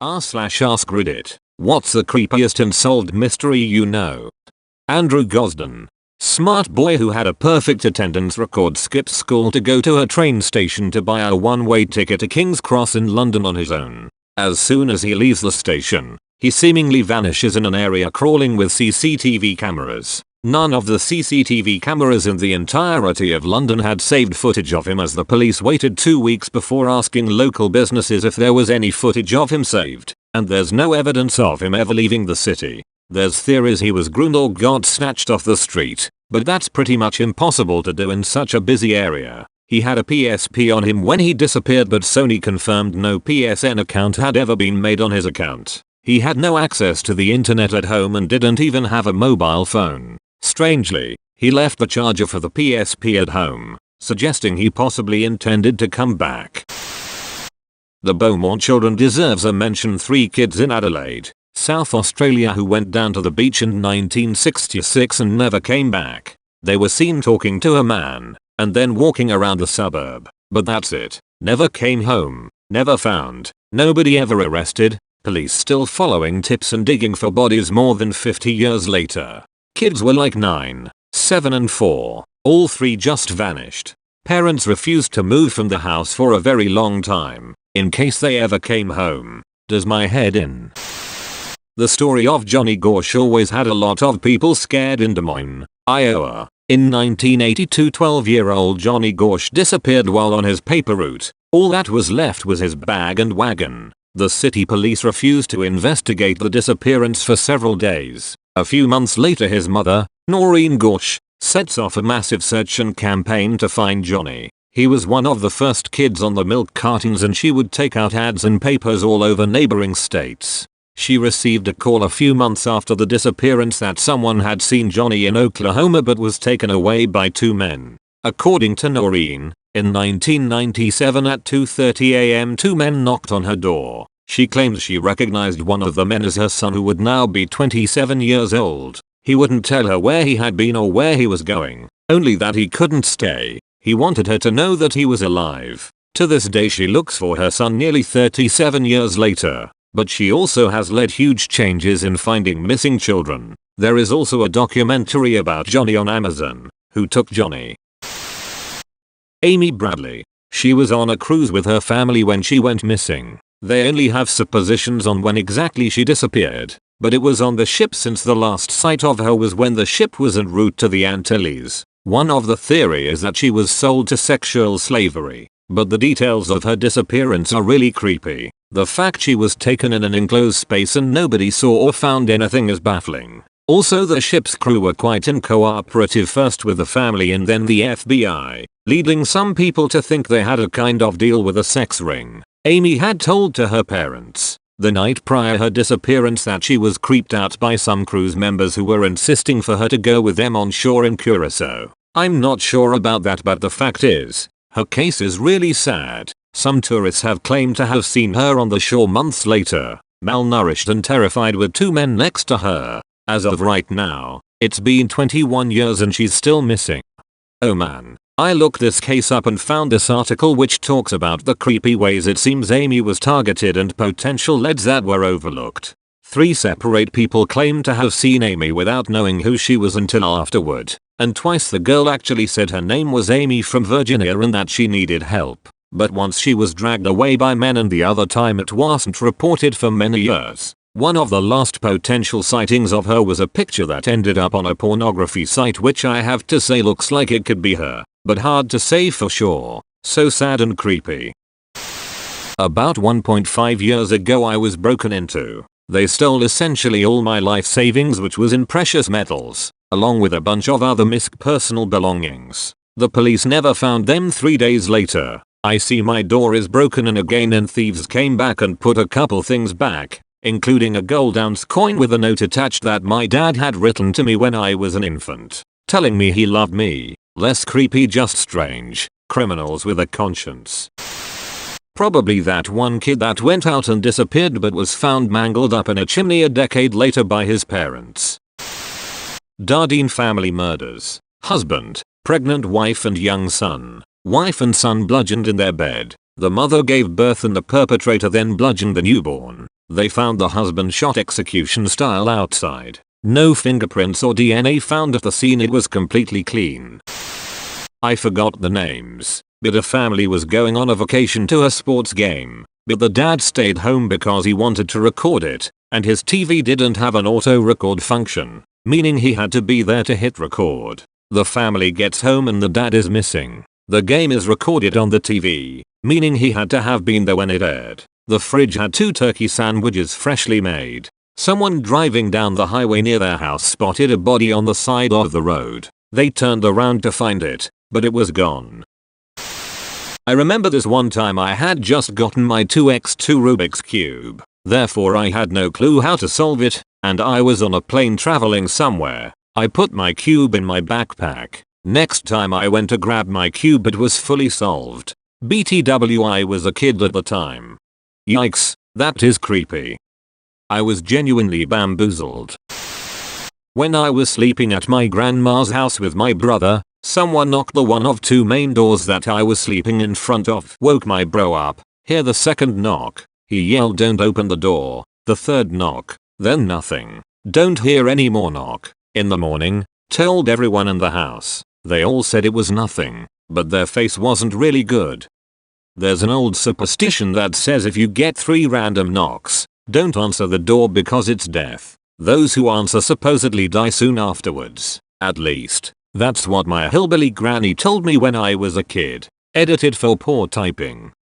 r/AskReddit. What's the creepiest unsolved mystery you know? Andrew Gosden. Smart boy who had a perfect attendance record skips school to go to a train station to buy a one-way ticket to King's Cross in London on his own. As soon as he leaves the station, he seemingly vanishes in an area crawling with CCTV cameras. None of the CCTV cameras in the entirety of London had saved footage of him, as the police waited 2 weeks before asking local businesses if there was any footage of him saved, and there's no evidence of him ever leaving the city. There's theories he was groomed or got snatched off the street, but that's pretty much impossible to do in such a busy area. He had a PSP on him when he disappeared, but Sony confirmed no PSN account had ever been made on his account. He had no access to the internet at home and didn't even have a mobile phone. Strangely, he left the charger for the PSP at home, suggesting he possibly intended to come back. The Beaumont children deserves a mention. 3 kids in Adelaide, South Australia, who went down to the beach in 1966 and never came back. They were seen talking to a man and then walking around the suburb, but that's it. Never came home, never found, nobody ever arrested, police still following tips and digging for bodies more than 50 years later. Kids were like 9, 7 and 4, all 3 just vanished. Parents refused to move from the house for a very long time, in case they ever came home. Does my head in? The story of Johnny Gosch always had a lot of people scared in Des Moines, Iowa. In 1982, 12-year-old Johnny Gosch disappeared while on his paper route. All that was left was his bag and wagon. The city police refused to investigate the disappearance for several days. A few months later, his mother, Noreen Gosch, sets off a massive search and campaign to find Johnny. He was one of the first kids on the milk cartons, and she would take out ads in papers all over neighboring states. She received a call a few months after the disappearance that someone had seen Johnny in Oklahoma but was taken away by 2 men. According to Noreen, in 1997 at 2:30 a.m. 2 men knocked on her door. She claims she recognized one of the men as her son, who would now be 27 years old. He wouldn't tell her where he had been or where he was going, only that he couldn't stay. He wanted her to know that he was alive. To this day she looks for her son nearly 37 years later, but she also has led huge changes in finding missing children. There is also a documentary about Johnny on Amazon. Who took Johnny? Amy Bradley. She was on a cruise with her family when she went missing. They only have suppositions on when exactly she disappeared, but it was on the ship, since the last sight of her was when the ship was en route to the Antilles. One of the theory is that she was sold to sexual slavery, but the details of her disappearance are really creepy. The fact she was taken in an enclosed space and nobody saw or found anything is baffling. Also, the ship's crew were quite uncooperative, first with the family and then the FBI, leading some people to think they had a kind of deal with a sex ring. Amy had told to her parents the night prior her disappearance that she was creeped out by some cruise members who were insisting for her to go with them on shore in Curacao. I'm not sure about that, but the fact is, her case is really sad. Some tourists have claimed to have seen her on the shore months later, malnourished and terrified, with 2 men next to her. As of right now, it's been 21 years and she's still missing. Oh man. I looked this case up and found this article which talks about the creepy ways it seems Amy was targeted and potential leads that were overlooked. 3 separate people claimed to have seen Amy without knowing who she was until afterward, and twice the girl actually said her name was Amy from Virginia and that she needed help. But once she was dragged away by men, and the other time it wasn't reported for many years. One of the last potential sightings of her was a picture that ended up on a pornography site, which I have to say looks like it could be her, but hard to say for sure. So sad and creepy. About 1.5 years ago I was broken into. They stole essentially all my life savings, which was in precious metals, along with a bunch of other missing personal belongings. The police never found them. 3 days later, I see my door is broken in again, and thieves came back and put a couple things back, including a gold ounce coin with a note attached that my dad had written to me when I was an infant, telling me he loved me. Less creepy, just strange. Criminals with a conscience. Probably that one kid that went out and disappeared but was found mangled up in a chimney a decade later by his parents. Dardenne family murders. Husband, pregnant wife and young son. Wife and son bludgeoned in their bed. The mother gave birth and the perpetrator then bludgeoned the newborn. They found the husband shot execution style outside. No fingerprints or DNA found at the scene. It was completely clean. I forgot the names, but a family was going on a vacation to a sports game, but the dad stayed home because he wanted to record it, and his TV didn't have an auto record function, meaning he had to be there to hit record. The family gets home and the dad is missing. The game is recorded on the TV, meaning he had to have been there when it aired. The fridge had 2 turkey sandwiches freshly made. Someone driving down the highway near their house spotted a body on the side of the road. They turned around to find it, but it was gone. I remember this one time I had just gotten my 2x2 Rubik's Cube. Therefore I had no clue how to solve it, and I was on a plane traveling somewhere. I put my cube in my backpack. Next time I went to grab my cube it was fully solved. BTW, I was a kid at the time. Yikes, that is creepy. I was genuinely bamboozled. When I was sleeping at my grandma's house with my brother, someone knocked the one of 2 main doors that I was sleeping in front of. Woke my bro up. Hear the second knock. He yelled, "Don't open the door." The third knock. Then nothing. Don't hear any more knock. In the morning, told everyone in the house. They all said it was nothing, but their face wasn't really good. There's an old superstition that says if you get 3 random knocks, don't answer the door because it's death. Those who answer supposedly die soon afterwards. At least, that's what my hillbilly granny told me when I was a kid. Edited for poor typing.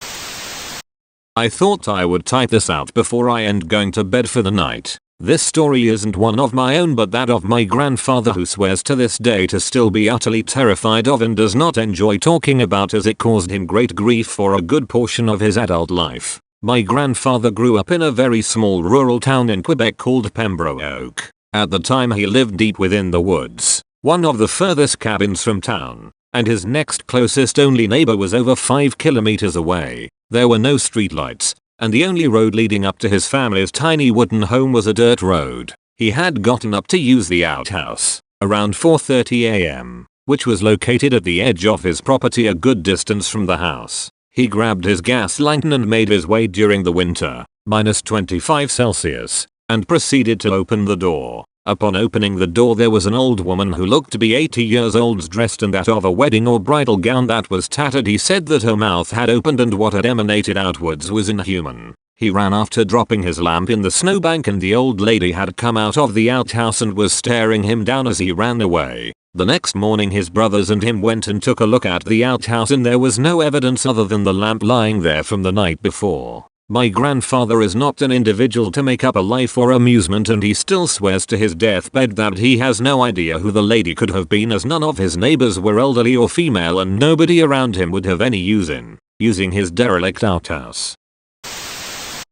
I thought I would type this out before I end going to bed for the night. This story isn't one of my own but that of my grandfather, who swears to this day to still be utterly terrified of and does not enjoy talking about, as it caused him great grief for a good portion of his adult life. My grandfather grew up in a very small rural town in Quebec called Pembroke. At the time he lived deep within the woods, one of the furthest cabins from town, and his next closest only neighbor was over 5 kilometers away. There were no streetlights, and the only road leading up to his family's tiny wooden home was a dirt road. He had gotten up to use the outhouse around 4:30 a.m., which was located at the edge of his property a good distance from the house. He grabbed his gas lantern and made his way during the winter, -25°C, and proceeded to open the door. Upon opening the door there was an old woman who looked to be 80 years old, dressed in that of a wedding or bridal gown that was tattered. He said that her mouth had opened and what had emanated outwards was inhuman. He ran after dropping his lamp in the snowbank, and the old lady had come out of the outhouse and was staring him down as he ran away. The next morning his brothers and him went and took a look at the outhouse, and there was no evidence other than the lamp lying there from the night before. My grandfather is not an individual to make up a lie for amusement, and he still swears to his deathbed that he has no idea who the lady could have been, as none of his neighbors were elderly or female and nobody around him would have any use in using his derelict outhouse.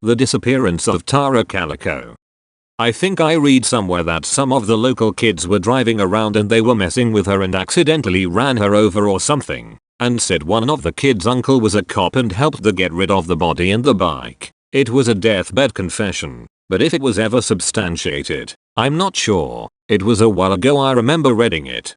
The disappearance of Tara Calico. I think I read somewhere that some of the local kids were driving around and they were messing with her and accidentally ran her over or something, and said one of the kids' uncle was a cop and helped them get rid of the body and the bike. It was a deathbed confession, but if it was ever substantiated, I'm not sure. It was a while ago. I remember reading it.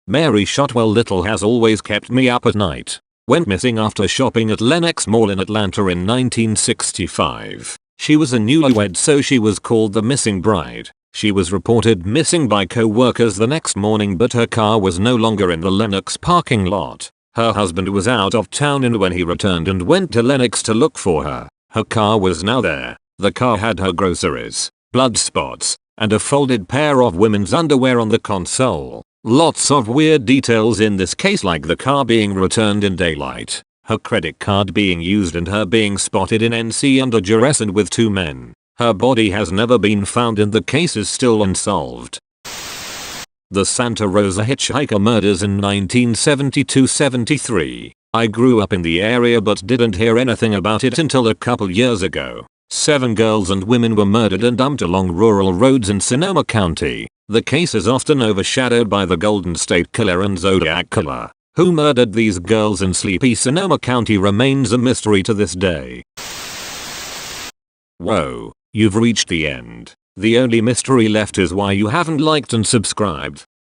Mary Shotwell Little has always kept me up at night. Went missing after shopping at Lenox Mall in Atlanta in 1965. She was a newlywed, so she was called the missing bride. She was reported missing by co-workers the next morning, but her car was no longer in the Lenox parking lot. Her husband was out of town, and when he returned and went to Lenox to look for her, her car was now there. The car had her groceries, blood spots, and a folded pair of women's underwear on the console. Lots of weird details in this case, like the car being returned in daylight, her credit card being used, and her being spotted in NC under duress and with 2 men. Her body has never been found and the case is still unsolved. The Santa Rosa hitchhiker murders in 1972-73. I grew up in the area but didn't hear anything about it until a couple years ago. 7 girls and women were murdered and dumped along rural roads in Sonoma County. The case is often overshadowed by the Golden State Killer and Zodiac Killer. Who murdered these girls in sleepy Sonoma County remains a mystery to this day. Whoa, you've reached the end. The only mystery left is why you haven't liked and subscribed.